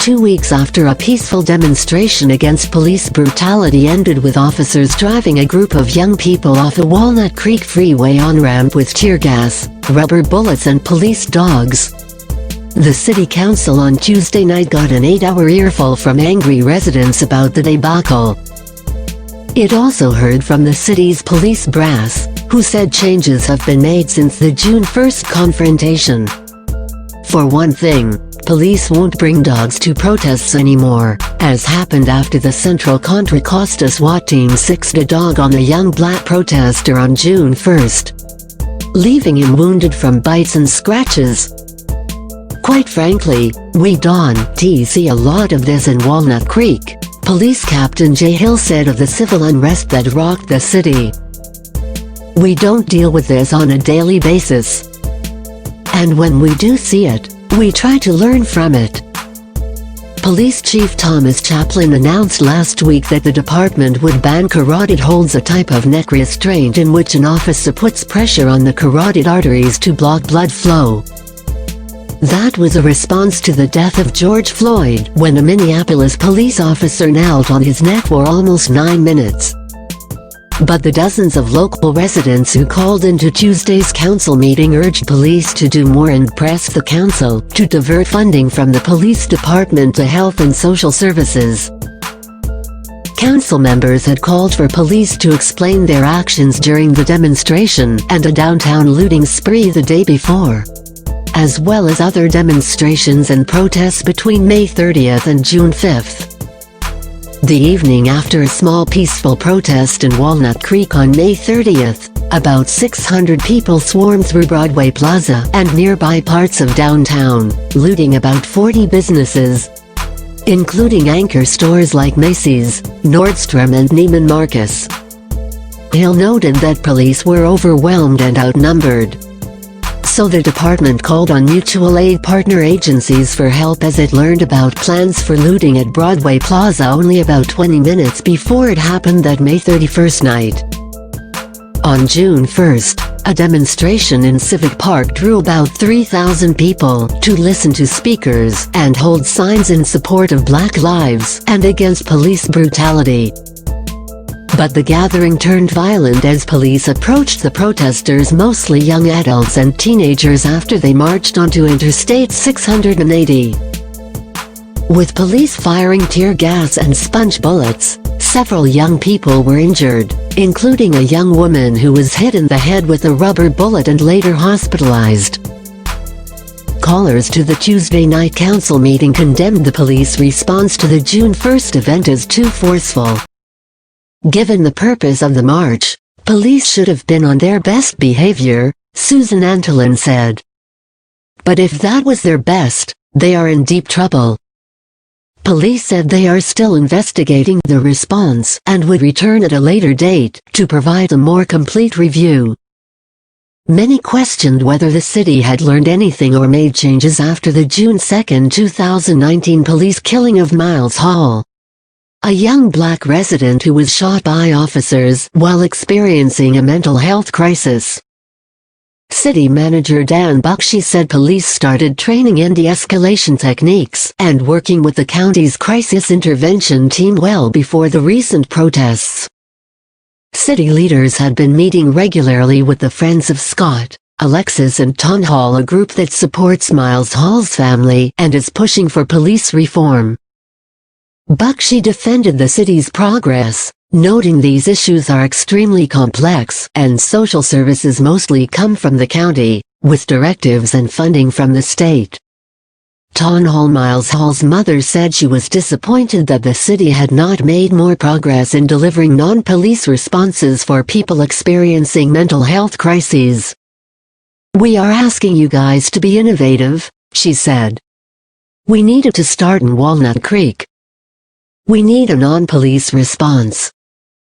2 weeks after a peaceful demonstration against police brutality ended with officers driving a group of young people off a Walnut Creek freeway on-ramp with tear gas, rubber bullets and police dogs. The city council on Tuesday night got an 8-hour earful from angry residents about the debacle. It also heard from the city's police brass, who said changes have been made since the June 1st confrontation. For one thing, police won't bring dogs to protests anymore, as happened after the central Contra Costa SWAT Team sicced a dog on a young black protester on June 1st, leaving him wounded from bites and scratches. Quite frankly, we don't see a lot of this in Walnut Creek, Police Captain Jay Hill said of the civil unrest that rocked the city. We don't deal with this on a daily basis. And when we do see it, we try to learn from it. Police Chief Thomas Chaplin announced last week that the department would ban carotid holds, a type of neck restraint in which an officer puts pressure on the carotid arteries to block blood flow. That was a response to the death of George Floyd, when a Minneapolis police officer knelt on his neck for almost 9 minutes. But the dozens of local residents who called into Tuesday's council meeting urged police to do more and pressed the council to divert funding from the police department to health and social services. Council members had called for police to explain their actions during the demonstration and a downtown looting spree the day before, as well as other demonstrations and protests between May 30th and June 5th. The evening after a small peaceful protest in Walnut Creek on May 30th, about 600 people swarmed through Broadway Plaza and nearby parts of downtown, looting about 40 businesses, including anchor stores like Macy's, Nordstrom and Neiman Marcus. Hill noted that police were overwhelmed and outnumbered, so the department called on mutual aid partner agencies for help as it learned about plans for looting at Broadway Plaza only about 20 minutes before it happened that May 31st night. On June 1st, a demonstration in Civic Park drew about 3,000 people to listen to speakers and hold signs in support of Black lives and against police brutality. But the gathering turned violent as police approached the protesters, mostly young adults and teenagers, after they marched onto Interstate 680. With police firing tear gas and sponge bullets, several young people were injured, including a young woman who was hit in the head with a rubber bullet and later hospitalized. Callers to the Tuesday night council meeting condemned the police response to the June 1st event as too forceful. Given the purpose of the march, police should have been on their best behavior, Susan Antolin said. But if that was their best, they are in deep trouble. Police said they are still investigating the response and would return at a later date to provide a more complete review. Many questioned whether the city had learned anything or made changes after the June 2, 2019 police killing of Miles Hall, a young black resident who was shot by officers while experiencing a mental health crisis. City Manager Dan Bakshi said police started training in de-escalation techniques and working with the county's crisis intervention team well before the recent protests. City leaders had been meeting regularly with the Friends of Scott, Alexis and Town Hall, a group that supports Miles Hall's family and is pushing for police reform. Bakshi defended the city's progress, noting these issues are extremely complex and social services mostly come from the county, with directives and funding from the state. Town Hall Miles Hall's mother said she was disappointed that the city had not made more progress in delivering non-police responses for people experiencing mental health crises. "We are asking you guys to be innovative," she said. "We needed to start in Walnut Creek. We need a non-police response.